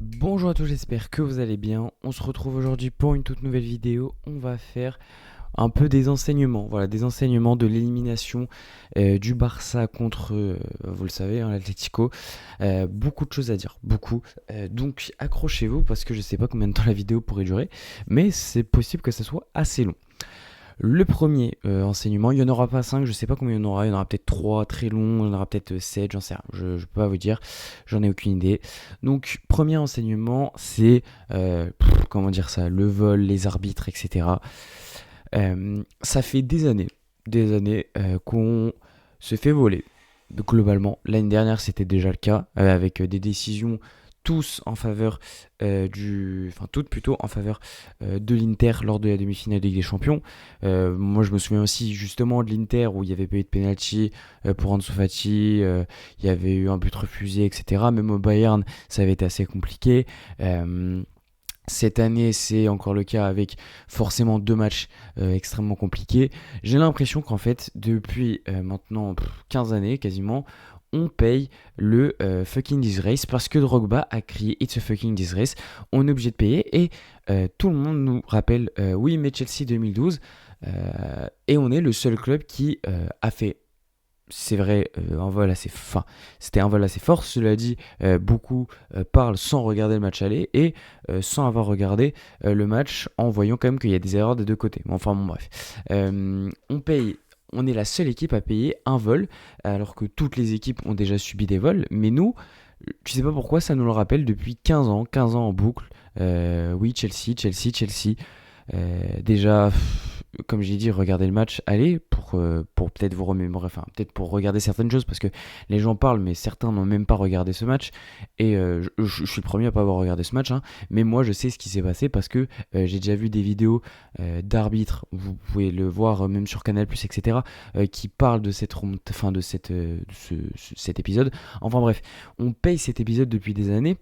Bonjour à tous, j'espère que vous allez bien. On se retrouve aujourd'hui pour une toute nouvelle vidéo. On va faire un peu des enseignements, voilà, des enseignements de l'élimination du Barça contre, vous le savez, hein, l'Atlético. Beaucoup de choses à dire, beaucoup. Donc accrochez-vous parce que je sais pas combien de temps la vidéo pourrait durer, mais c'est possible que ça soit assez long. Le premier enseignement, il n'y en aura pas 5, je sais pas combien il y en aura peut-être 3 très longs, il y en aura peut-être 7, j'en sais rien, je peux pas vous dire, j'en ai aucune idée. Donc, premier enseignement, c'est, comment dire ça, le vol, les arbitres, etc. Ça fait des années qu'on se fait voler. Globalement, l'année dernière, c'était déjà le cas, avec des décisions tous en faveur enfin toutes plutôt en faveur de l'Inter lors de la demi-finale de Ligue des Champions. Moi, je me souviens aussi justement de l'Inter où il n'y avait pas eu de penalty pour Ansu Fati, il y avait eu un but refusé, etc. Même au Bayern, ça avait été assez compliqué. Cette année, c'est encore le cas avec forcément deux matchs extrêmement compliqués. J'ai l'impression qu'en fait, depuis maintenant 15 années quasiment, on paye le fucking disgrace parce que Drogba a crié It's a fucking disgrace. On est obligé de payer et tout le monde nous rappelle oui, mais Chelsea 2012. Et on est le seul club qui a fait, c'est vrai, un vol assez fin. C'était un vol assez fort. Cela dit, beaucoup parlent sans regarder le match aller et sans avoir regardé le match en voyant quand même qu'il y a des erreurs des deux côtés. Enfin bon, bref. On paye. On est la seule équipe à payer un vol, alors que toutes les équipes ont déjà subi des vols. Mais nous, je sais pas pourquoi, ça nous le rappelle depuis 15 ans en boucle. Oui, Chelsea, Chelsea, Chelsea. Déjà, comme j'ai dit, regardez le match, allez, pour peut-être vous remémorer, enfin, peut-être pour regarder certaines choses, parce que les gens parlent, mais certains n'ont même pas regardé ce match. Et je suis le premier à pas avoir regardé ce match, hein, mais moi, je sais ce qui s'est passé parce que j'ai déjà vu des vidéos d'arbitres, vous pouvez le voir même sur Canal+, etc., qui parlent de cette enfin, de cet épisode. Enfin bref, on paye cet épisode depuis des années.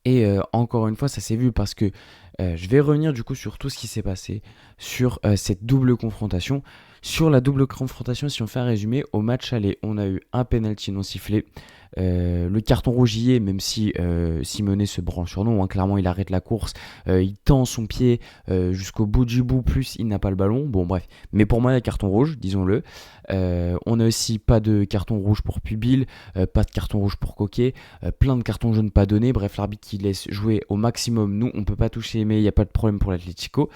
Et encore une fois, ça s'est vu parce que je vais revenir du coup sur tout ce qui s'est passé, sur cette double confrontation. Sur la double confrontation, si on fait un résumé, au match aller, on a eu un penalty non sifflé. Le carton rouge y est, même si Simonet se branle sur nous, hein, clairement il arrête la course, il tend son pied jusqu'au bout du bout, plus il n'a pas le ballon, bon bref, mais pour moi il y a carton rouge, disons-le. On a aussi pas de carton rouge pour Pubil, pas de carton rouge pour Coquet, plein de cartons jaunes pas donnés, bref l'arbitre qui laisse jouer au maximum, nous on peut pas toucher mais il n'y a pas de problème pour l'Atlético.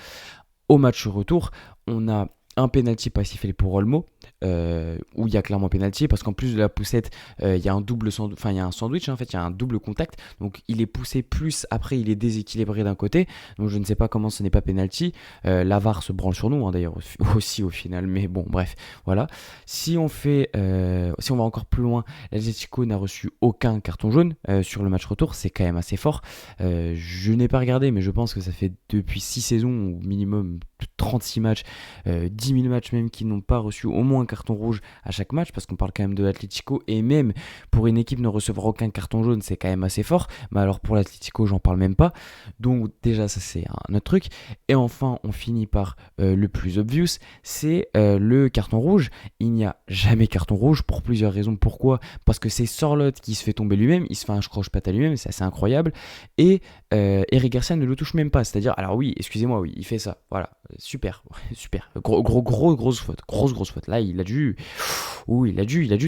Au match retour, on a un penalty pas sifflé pour Olmo, où il y a clairement penalty, parce qu'en plus de la poussette, il y a un enfin il y a un sandwich, hein, en fait, il y a un double contact, donc il est poussé plus, après il est déséquilibré d'un côté, donc je ne sais pas comment ce n'est pas penalty. La VAR se branle sur nous, hein, d'ailleurs, aussi au final, mais bon, bref, voilà. Si on va encore plus loin, l'Atlético n'a reçu aucun carton jaune sur le match retour, c'est quand même assez fort. Je n'ai pas regardé, mais je pense que ça fait depuis 6 saisons, au minimum 36 matchs, 10 000 matchs même qui n'ont pas reçu au moins un carton rouge à chaque match, parce qu'on parle quand même de l'Atlético, et même pour une équipe ne recevoir aucun carton jaune, c'est quand même assez fort. Mais alors pour l'Atlético, j'en parle même pas. Donc déjà, ça c'est un autre truc. Et enfin, on finit par le plus obvious, c'est le carton rouge. Il n'y a jamais carton rouge pour plusieurs raisons. Pourquoi ? Parce que c'est Sorloth qui se fait tomber lui-même, il se fait un croche-patte à lui-même, c'est assez incroyable. Et Eric Garcia ne le touche même pas. C'est-à-dire, alors oui, excusez-moi, oui, il fait ça. Voilà, super, super. Grosse faute, grosse faute. Là, il a dû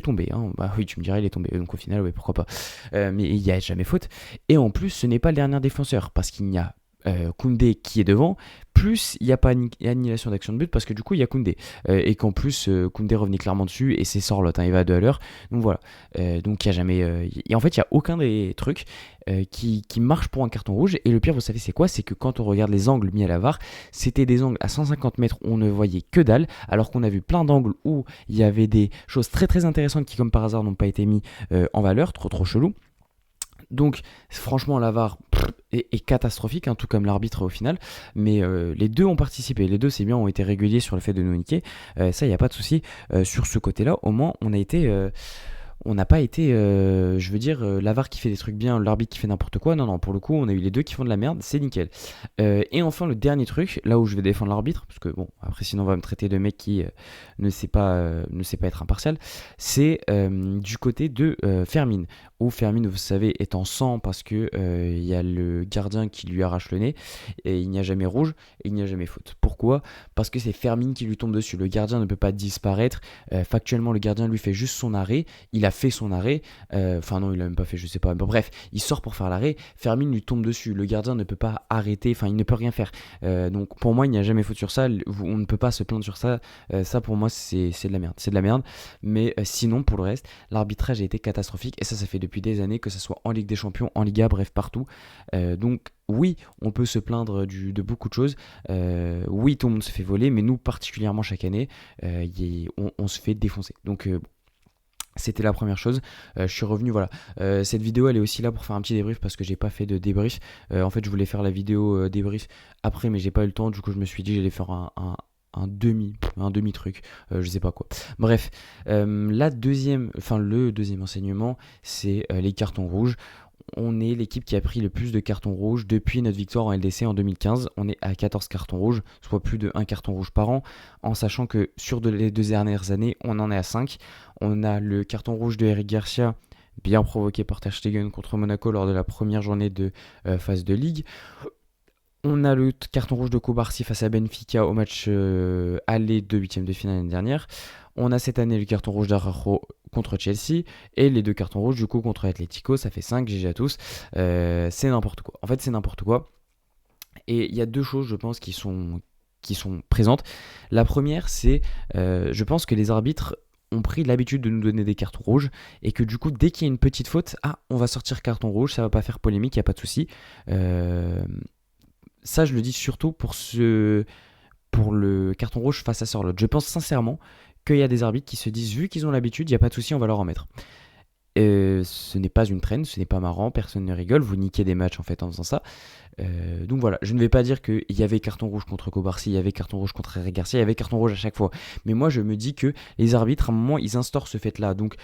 tomber. Hein. Bah oui, tu me dirais, il est tombé. Donc au final, oui, pourquoi pas. Mais il n'y a jamais faute. Et en plus, ce n'est pas le dernier défenseur, parce qu'il y a Koundé qui est devant, plus il n'y a pas annihilation d'action de but parce que du coup il y a Koundé, et qu'en plus Koundé revenait clairement dessus et c'est Sorloth, hein, il va à 2 à l'heure, donc voilà. Donc il n'y a jamais et en fait il n'y a aucun des trucs qui marche pour un carton rouge. Et le pire, vous savez c'est quoi? C'est que quand on regarde les angles mis à la VAR, c'était des angles à 150 mètres où on ne voyait que dalle, alors qu'on a vu plein d'angles où il y avait des choses très très intéressantes qui comme par hasard n'ont pas été mis en valeur, trop chelou. Donc franchement la VAR est catastrophique, hein, tout comme l'arbitre au final, mais les deux ont participé, les deux c'est bien, ont été réguliers sur le fait de nous niquer, ça il n'y a pas de souci sur ce côté là. Au moins on n'a pas été, je veux dire, la VAR qui fait des trucs bien, l'arbitre qui fait n'importe quoi. Non, non, pour le coup, on a eu les deux qui font de la merde, c'est nickel. Et enfin, le dernier truc, là où je vais défendre l'arbitre, parce que bon, après, sinon, on va me traiter de mec qui ne sait pas être impartial, c'est du côté de Fermin. Où Fermin, vous savez, est en sang parce que il y a le gardien qui lui arrache le nez, et il n'y a jamais rouge, et il n'y a jamais faute. Pourquoi ? Parce que c'est Fermin qui lui tombe dessus. Le gardien ne peut pas disparaître. Factuellement, le gardien lui fait juste son arrêt. Il a fait son arrêt. Enfin, non, il a même pas fait, je sais pas. Bon, bref, il sort pour faire l'arrêt. Fermin lui tombe dessus. Le gardien ne peut pas arrêter. Enfin, il ne peut rien faire. Donc, pour moi, il n'y a jamais faute sur ça. On ne peut pas se plaindre sur ça. Ça, pour moi, c'est de la merde. C'est de la merde. Mais sinon, pour le reste, l'arbitrage a été catastrophique. Et ça fait depuis des années, que ce soit en Ligue des Champions, en Liga, bref, partout. Donc, oui, on peut se plaindre de beaucoup de choses. Oui, tout le monde se fait voler, mais nous, particulièrement chaque année, on se fait défoncer. Donc, c'était la première chose. Je suis revenu, voilà. Cette vidéo, elle est aussi là pour faire un petit débrief parce que j'ai pas fait de débrief. En fait, je voulais faire la vidéo débrief après, mais j'ai pas eu le temps. Du coup, je me suis dit j'allais faire un demi truc, je sais pas quoi. Bref, le deuxième enseignement, c'est les cartons rouges. On est l'équipe qui a pris le plus de cartons rouges depuis notre victoire en LDC en 2015. On est à 14 cartons rouges, soit plus de 1 carton rouge par an, en sachant que sur les 2 dernières années, on en est à 5. On a le carton rouge de Eric Garcia, bien provoqué par Ter Stegen contre Monaco lors de la première journée de phase de Ligue. On a le carton rouge de Kobarsi face à Benfica au match aller de 8ème de finale l'année dernière. On a cette année le carton rouge d'Araujo contre Chelsea et les 2 cartons rouges du coup contre Atletico. Ça fait 5, GG à tous. C'est n'importe quoi. En fait, c'est n'importe quoi. Et il y a 2 choses, je pense, qui sont présentes. La première, c'est je pense que les arbitres ont pris l'habitude de nous donner des cartons rouges et que du coup, dès qu'il y a une petite faute, on va sortir carton rouge, ça va pas faire polémique, il n'y a pas de souci. Ça, je le dis surtout pour le carton rouge face à Sorloth. Je pense sincèrement qu'il y a des arbitres qui se disent, vu qu'ils ont l'habitude, il n'y a pas de souci, on va leur en mettre. Ce n'est pas une traîne, ce n'est pas marrant, personne ne rigole, vous niquez des matchs en fait en faisant ça. Donc voilà, je ne vais pas dire qu'il y avait carton rouge contre Kobarsi, il y avait carton rouge contre Eric Garcia, il y avait carton rouge à chaque fois. Mais moi je me dis que les arbitres, à un moment, ils instaurent ce fait-là. Donc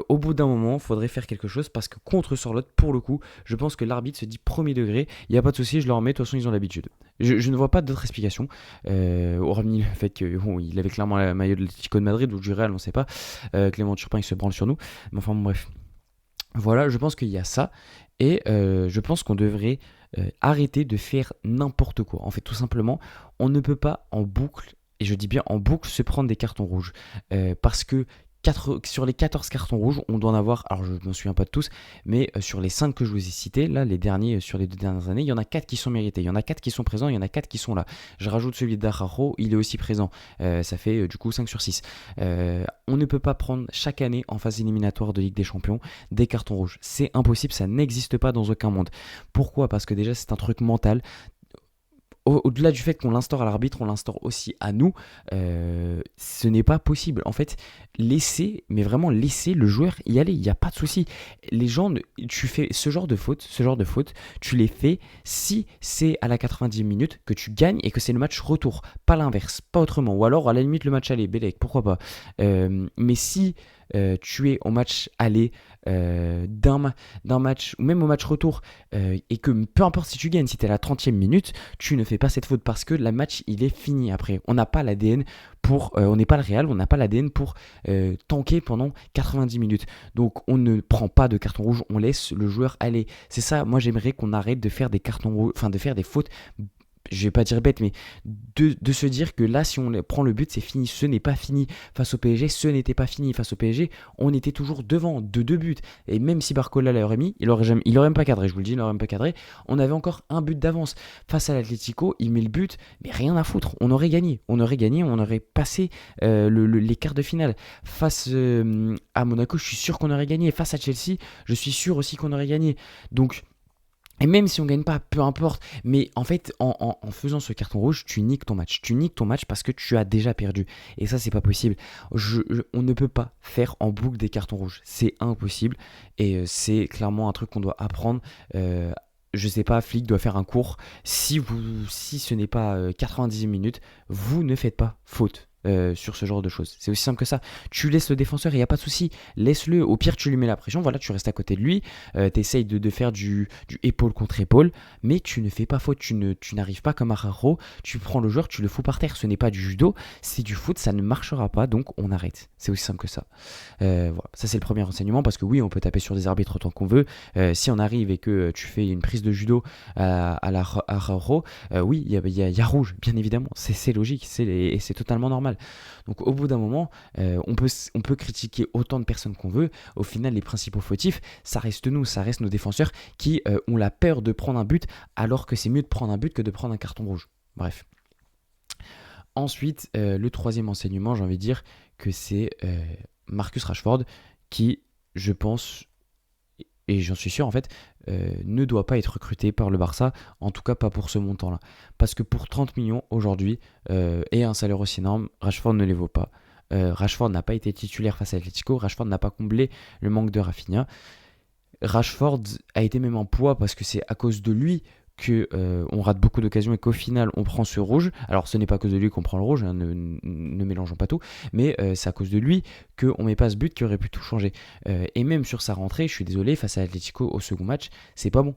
au bout d'un moment, il faudrait faire quelque chose parce que contre Sorloth, pour le coup, je pense que l'arbitre se dit premier degré, il n'y a pas de souci, je leur mets, de toute façon ils ont l'habitude. Je ne vois pas d'autre explication, hormis le fait qu'il avait clairement la maillot de l'Atlético de Madrid ou du Real, on ne sait pas. Clément Turpin il se branle sur nous. Mais enfin bon, bref. Voilà, je pense qu'il y a ça. Et je pense qu'on devrait arrêter de faire n'importe quoi. En fait, tout simplement, on ne peut pas en boucle, et je dis bien en boucle, se prendre des cartons rouges. Parce que sur les 14 cartons rouges, on doit en avoir, alors je ne m'en souviens pas de tous, mais sur les 5 que je vous ai cités, là, les derniers sur les 2 dernières années, il y en a 4 qui sont mérités, il y en a 4 qui sont présents, il y en a 4 qui sont là. Je rajoute celui d'Araujo, il est aussi présent, ça fait du coup 5 sur 6. On ne peut pas prendre chaque année en phase éliminatoire de Ligue des Champions des cartons rouges. C'est impossible, ça n'existe pas dans aucun monde. Pourquoi ? Parce que déjà c'est un truc mental. Au-delà du fait qu'on l'instaure à l'arbitre, on l'instaure aussi à nous. Ce n'est pas possible. En fait, mais vraiment laisser le joueur y aller. Il n'y a pas de souci. Les gens, tu fais ce genre de faute, tu les fais si c'est à la 90e minute que tu gagnes et que c'est le match retour. Pas l'inverse, pas autrement. Ou alors à la limite le match aller, Bélec, pourquoi pas. Mais si tu es au match aller d'un match ou même au match retour et que peu importe si tu gagnes, si tu es à la 30e minute, tu ne fais pas cette faute parce que le match il est fini après. On n'a pas l'ADN on n'est pas le Real, on n'a pas l'ADN pour tanker pendant 90 minutes. Donc on ne prend pas de carton rouge, on laisse le joueur aller. C'est ça, moi j'aimerais qu'on arrête de faire des cartons rouges, enfin de faire des fautes, je vais pas dire bête, mais de se dire que là, si on prend le but, c'est fini. Ce n'est pas fini face au PSG. Ce n'était pas fini face au PSG. On était toujours devant de 2 buts. Et même si Barcola l'aurait mis, il aurait même pas cadré. Je vous le dis, il aurait même pas cadré. On avait encore un but d'avance face à l'Atlético. Il met le but, mais rien à foutre. On aurait gagné. On aurait passé les quarts de finale. Face à Monaco, je suis sûr qu'on aurait gagné. Face à Chelsea, je suis sûr aussi qu'on aurait gagné. Donc et même si on gagne pas, peu importe. Mais en fait, en faisant ce carton rouge, tu niques ton match. Tu niques ton match parce que tu as déjà perdu. Et ça, c'est pas possible. On ne peut pas faire en boucle des cartons rouges. C'est impossible. Et c'est clairement un truc qu'on doit apprendre. Je sais pas, Flick doit faire un cours. Si ce n'est pas 90 minutes, vous ne faites pas faute. sur ce genre de choses. C'est aussi simple que ça. Tu laisses le défenseur, il n'y a pas de souci. Laisse-le. Au pire, tu lui mets la pression. Voilà, tu restes à côté de lui. Tu essayes de faire du épaule contre épaule. Mais tu ne fais pas faute. Tu n'arrives pas comme Araro. Tu prends le joueur, tu le fous par terre. Ce n'est pas du judo. C'est du foot. Ça ne marchera pas. Donc, on arrête. C'est aussi simple que ça. Voilà. Ça, c'est le premier renseignement. Parce que oui, on peut taper sur des arbitres autant qu'on veut. Si on arrive et que tu fais une prise de judo à la Araro, oui, il y a rouge, bien évidemment. C'est logique. Et c'est totalement normal. Donc au bout d'un moment, on peut critiquer autant de personnes qu'on veut. Au final, les principaux fautifs, ça reste nous, ça reste nos défenseurs qui ont la peur de prendre un but, alors que c'est mieux de prendre un but que de prendre un carton rouge. Bref. Ensuite, le troisième enseignement, j'ai envie de dire que c'est Marcus Rashford qui, je pense, et j'en suis sûr en fait, ne doit pas être recruté par le Barça, en tout cas pas pour ce montant-là. Parce que pour 30 millions aujourd'hui, et un salaire aussi énorme, Rashford ne les vaut pas. Rashford n'a pas été titulaire face à Atletico, Rashford n'a pas comblé le manque de Rafinha. Rashford a été même en poids parce que c'est à cause de lui que on rate beaucoup d'occasions et qu'au final on prend ce rouge. Alors ce n'est pas à cause de lui qu'on prend le rouge, hein, ne mélangeons pas tout, mais c'est à cause de lui qu'on met pas ce but qui aurait pu tout changer. Et même sur sa rentrée, je suis désolé, face à Atletico au second match, c'est pas bon.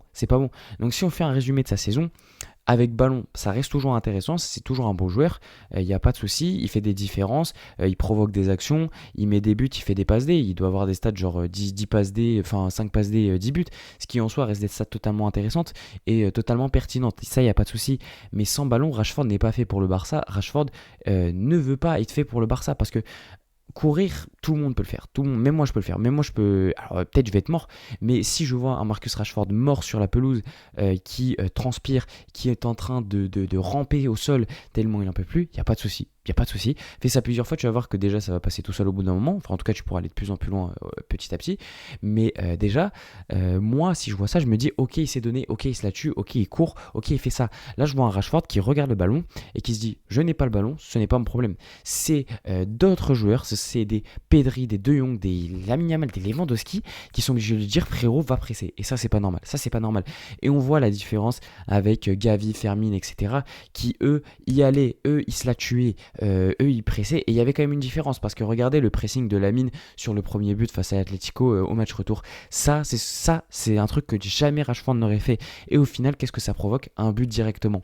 Donc si on fait un résumé de sa saison, avec ballon, ça reste toujours intéressant, c'est toujours un beau joueur, il n'y a pas de souci, il fait des différences, il provoque des actions, il met des buts, il fait des passes D, il doit avoir des stats genre 10 passes D, enfin 5 passes D, 10 buts, ce qui en soi reste des stats totalement intéressantes et totalement pertinentes, ça il n'y a pas de souci. Mais sans ballon, Rashford n'est pas fait pour le Barça, Rashford ne veut pas être fait pour le Barça parce que courir, tout le monde peut le faire. Tout le monde, même moi je peux le faire. Même moi je peux. Alors peut-être je vais être mort, mais si je vois un Marcus Rashford mort sur la pelouse, qui transpire, qui est en train de ramper au sol tellement il en peut plus, il n'y a pas de souci. Il n'y a pas de souci. Fais ça plusieurs fois, tu vas voir que déjà ça va passer tout seul au bout d'un moment. Enfin, en tout cas, tu pourras aller de plus en plus loin petit à petit. Mais déjà, moi, si je vois ça, je me dis ok, il s'est donné, ok, il se la tue, ok, il court, ok, il fait ça. Là, je vois un Rashford qui regarde le ballon et qui se dit je n'ai pas le ballon, ce n'est pas mon problème. C'est d'autres joueurs, c'est des Pedri, des De Jong, des Lamine Yamal, des Lewandowski qui sont obligés de lui dire frérot, va presser. Et ça, c'est pas normal. Ça, c'est pas normal. Et on voit la différence avec Gavi, Fermin, etc. qui eux y allaient, eux ils se la tuaient. Eux ils pressaient et il y avait quand même une différence parce que regardez le pressing de Lamine sur le premier but face à Atletico au match retour, ça c'est un truc que jamais Rashford n'aurait fait et au final qu'est-ce que ça provoque? Un but directement.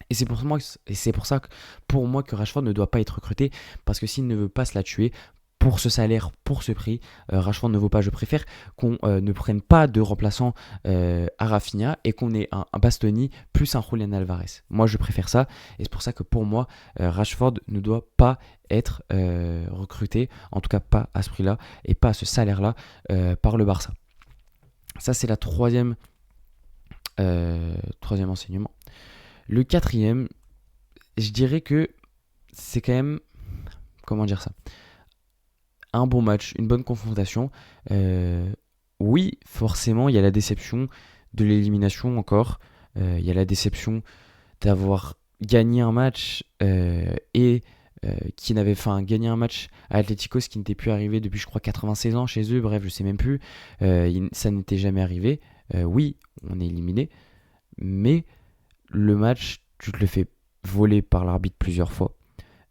Et c'est pour ça que pour moi que Rashford ne doit pas être recruté parce que s'il ne veut pas se la tuer pour ce salaire, pour ce prix, Rashford ne vaut pas. Je préfère qu'on ne prenne pas de remplaçant à Rafinha et qu'on ait un Bastoni plus un Julian Alvarez. Moi, je préfère ça et c'est pour ça que pour moi, Rashford ne doit pas être recruté, en tout cas pas à ce prix-là et pas à ce salaire-là par le Barça. Ça, c'est la troisième enseignement. Le quatrième, je dirais que c'est quand même, comment dire ça, un bon match, une bonne confrontation. Oui, forcément, il y a la déception de l'élimination encore. Il y a la déception d'avoir gagné un match et qui n'avait gagné un match à Atletico, ce qui n'était plus arrivé depuis, je crois, 96 ans chez eux. Bref, je sais même plus. Ça n'était jamais arrivé. Oui, on est éliminé. Mais le match, tu te le fais voler par l'arbitre plusieurs fois.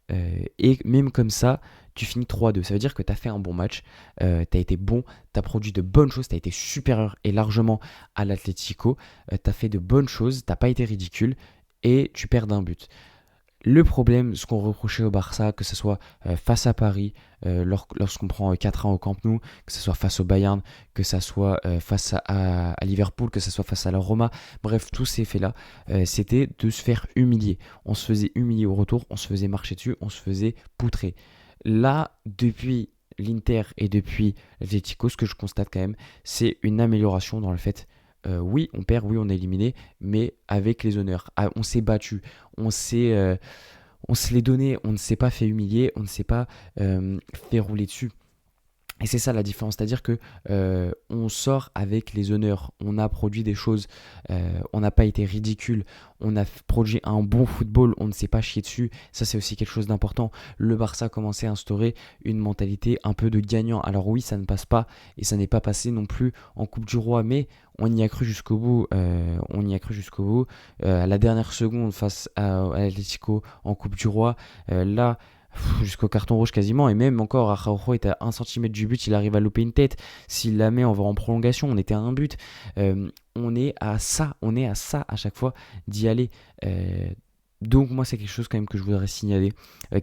Et même comme ça, tu finis 3-2. Ça veut dire que tu as fait un bon match, tu as été bon, tu as produit de bonnes choses, tu as été supérieur et largement à l'Atlético, tu as fait de bonnes choses, tu n'as pas été ridicule et tu perds d'un but. Le problème, ce qu'on reprochait au Barça, que ce soit face à Paris, lorsqu'on prend 4-1 au Camp Nou, que ce soit face au Bayern, que ce soit face à Liverpool, que ce soit face à la Roma, bref, tous ces faits-là, c'était de se faire humilier. On se faisait humilier au retour, on se faisait marcher dessus, on se faisait poutrer. Là, depuis l'Inter et depuis l'Atlético, ce que je constate quand même, c'est une amélioration dans le fait oui, on perd, oui, on est éliminé, mais avec les honneurs. Ah, on s'est battu, on se l'est donné, on ne s'est pas fait humilier, on ne s'est pas fait rouler dessus. Et c'est ça la différence, c'est-à-dire que on sort avec les honneurs, on a produit des choses, on n'a pas été ridicule, on a produit un bon football, on ne s'est pas chié dessus, ça c'est aussi quelque chose d'important. Le Barça a commencé à instaurer une mentalité un peu de gagnant. Alors oui, ça ne passe pas et ça n'est pas passé non plus en Coupe du Roi, mais on y a cru jusqu'au bout, à la dernière seconde face à Atlético en Coupe du Roi. Là, jusqu'au carton rouge quasiment, et même encore, Araujo est à 1 cm du but, il arrive à louper une tête. S'il la met, on va en prolongation, on était à un but. On est à ça à chaque fois d'y aller. Donc moi c'est quelque chose quand même que je voudrais signaler,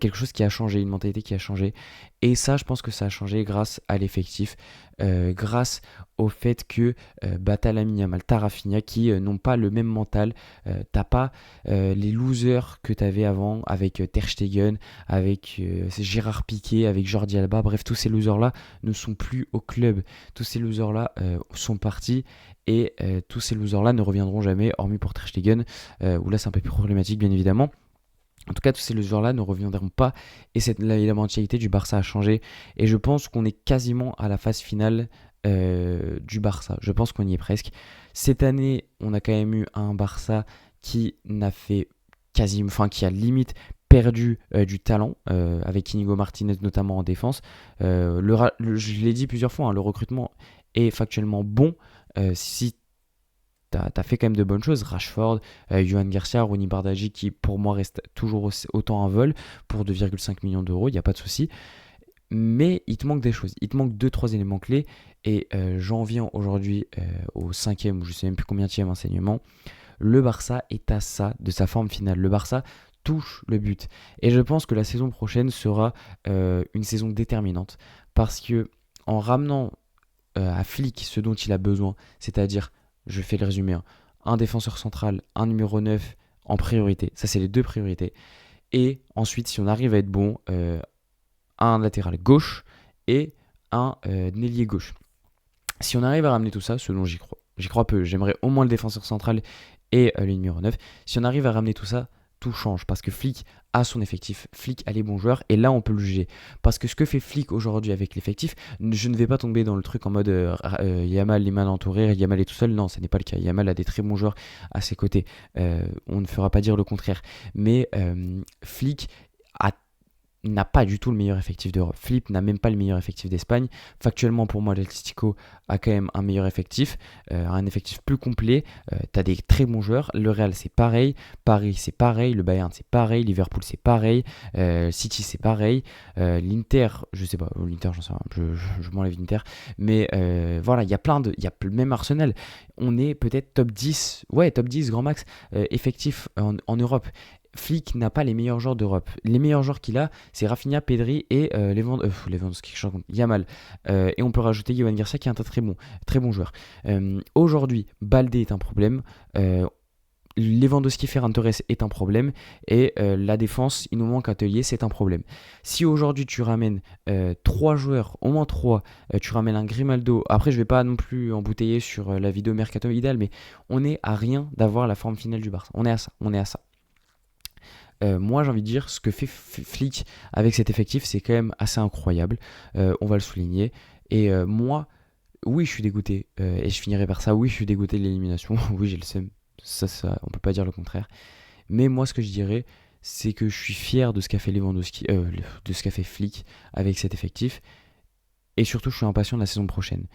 quelque chose qui a changé, une mentalité qui a changé, et ça je pense que ça a changé grâce à l'effectif, grâce au fait que t'as Lamine Yamal, t'as Rafinha qui n'ont pas le même mental, t'as pas les losers que t'avais avant avec Ter Stegen, avec Gérard Piqué, avec Jordi Alba, bref tous ces losers là ne sont plus au club, tous ces losers là sont partis, et tous ces losers là ne reviendront jamais, hormis pour Ter Stegen, où là c'est un peu plus problématique bien évidemment. En tout cas, tous ces losers-là ne reviendront pas, et la mentalité du Barça a changé, et je pense qu'on est quasiment à la phase finale du Barça. Je pense qu'on y est presque. Cette année, on a quand même eu un Barça qui n'a fait quasiment, enfin qui a limite perdu du talent, avec Inigo Martinez notamment en défense. Je l'ai dit plusieurs fois, hein, le recrutement est factuellement bon. Si t'as fait quand même de bonnes choses, Rashford, Johan Garcia, Ronny Bardghji qui pour moi reste toujours autant un vol pour 2,5 millions d'euros, il n'y a pas de souci. Mais il te manque des choses, il te manque 2-3 éléments clés, et j'en viens aujourd'hui au cinquième ou je sais même plus combienième enseignement. Le Barça est à ça de sa forme finale, le Barça touche le but, et je pense que la saison prochaine sera une saison déterminante, parce que en ramenant à Flick ce dont il a besoin, c'est-à-dire, je fais le résumé, hein, un défenseur central, un numéro 9 en priorité, ça c'est les deux priorités, et ensuite si on arrive à être bon, un latéral gauche et un ailier gauche. Si on arrive à ramener tout ça, ce dont j'y crois peu, j'aimerais au moins le défenseur central et le numéro 9, si on arrive à ramener tout ça, tout change, parce que Flick a son effectif, Flick a les bons joueurs, et là on peut le juger. Parce que ce que fait Flick aujourd'hui avec l'effectif, je ne vais pas tomber dans le truc en mode Yamal les mains entourées, Yamal est tout seul, non, ce n'est pas le cas. Yamal a des très bons joueurs à ses côtés, on ne fera pas dire le contraire. Mais Flick n'a pas du tout le meilleur effectif d'Europe. Flick n'a même pas le meilleur effectif d'Espagne. Factuellement, pour moi, l'Atlético a quand même un meilleur effectif, un effectif plus complet. Tu as des très bons joueurs. Le Real, c'est pareil. Paris, c'est pareil. Le Bayern, c'est pareil. Liverpool, c'est pareil. City, c'est pareil. L'Inter, je sais pas. L'Inter, j'en sais rien. Je m'enlève l'Inter. Mais voilà, il y a plein de. Il y a même Arsenal. On est peut-être top 10. Ouais, top 10, grand max, effectif en Europe. Flick n'a pas les meilleurs joueurs d'Europe. Les meilleurs joueurs qu'il a, c'est Rafinha, Pedri et Lewandowski, Yamal. Et on peut rajouter Johan Garcia qui est un très bon joueur. Aujourd'hui, Baldé est un problème. Lewandowski, Ferran Torres est un problème, et la défense, il nous manque un Atelier, c'est un problème. Si aujourd'hui tu ramènes 3 joueurs, au moins 3, tu ramènes un Grimaldo, après je vais pas non plus embouteiller sur la vidéo Mercato Vidal, mais on est à rien d'avoir la forme finale du Barça. On est à ça. Moi j'ai envie de dire, ce que fait Flick avec cet effectif, c'est quand même assez incroyable, on va le souligner, et moi, oui je suis dégoûté, et je finirai par ça, oui je suis dégoûté de l'élimination, oui j'ai le seum, ça, on peut pas dire le contraire, mais moi ce que je dirais, c'est que je suis fier de ce qu'a fait Lewandowski, de ce qu'a fait Flick avec cet effectif, et surtout je suis impatient de la saison prochaine.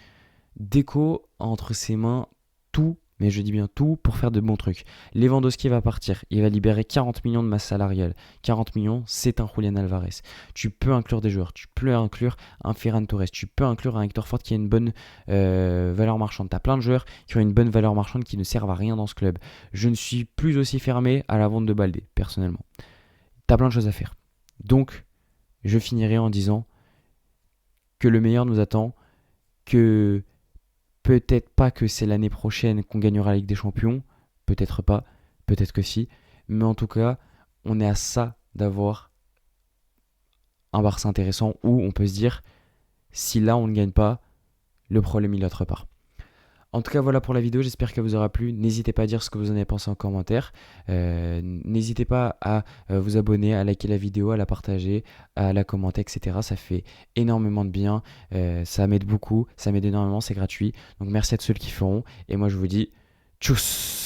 Deco a entre ses mains tout, mais je dis bien tout, pour faire de bons trucs. Lewandowski va partir, il va libérer 40 millions de masse salariale. 40 millions, c'est un Julian Alvarez. Tu peux inclure des joueurs, tu peux inclure un Ferran Torres, tu peux inclure un Hector Ford qui a une bonne valeur marchande. Tu as plein de joueurs qui ont une bonne valeur marchande qui ne servent à rien dans ce club. Je ne suis plus aussi fermé à la vente de Baldé, personnellement. Tu as plein de choses à faire. Donc, je finirai en disant que le meilleur nous attend, que peut-être pas que c'est l'année prochaine qu'on gagnera la Ligue des Champions, peut-être pas, peut-être que si, mais en tout cas, on est à ça d'avoir un Barça intéressant où on peut se dire, si là on ne gagne pas, le problème il est autre part. En tout cas, voilà pour la vidéo, j'espère qu'elle vous aura plu. N'hésitez pas à dire ce que vous en avez pensé en commentaire. N'hésitez pas à vous abonner, à liker la vidéo, à la partager, à la commenter, etc. Ça fait énormément de bien, ça m'aide beaucoup, ça m'aide énormément, c'est gratuit. Donc merci à tous ceux qui feront. Et moi je vous dis tchuss.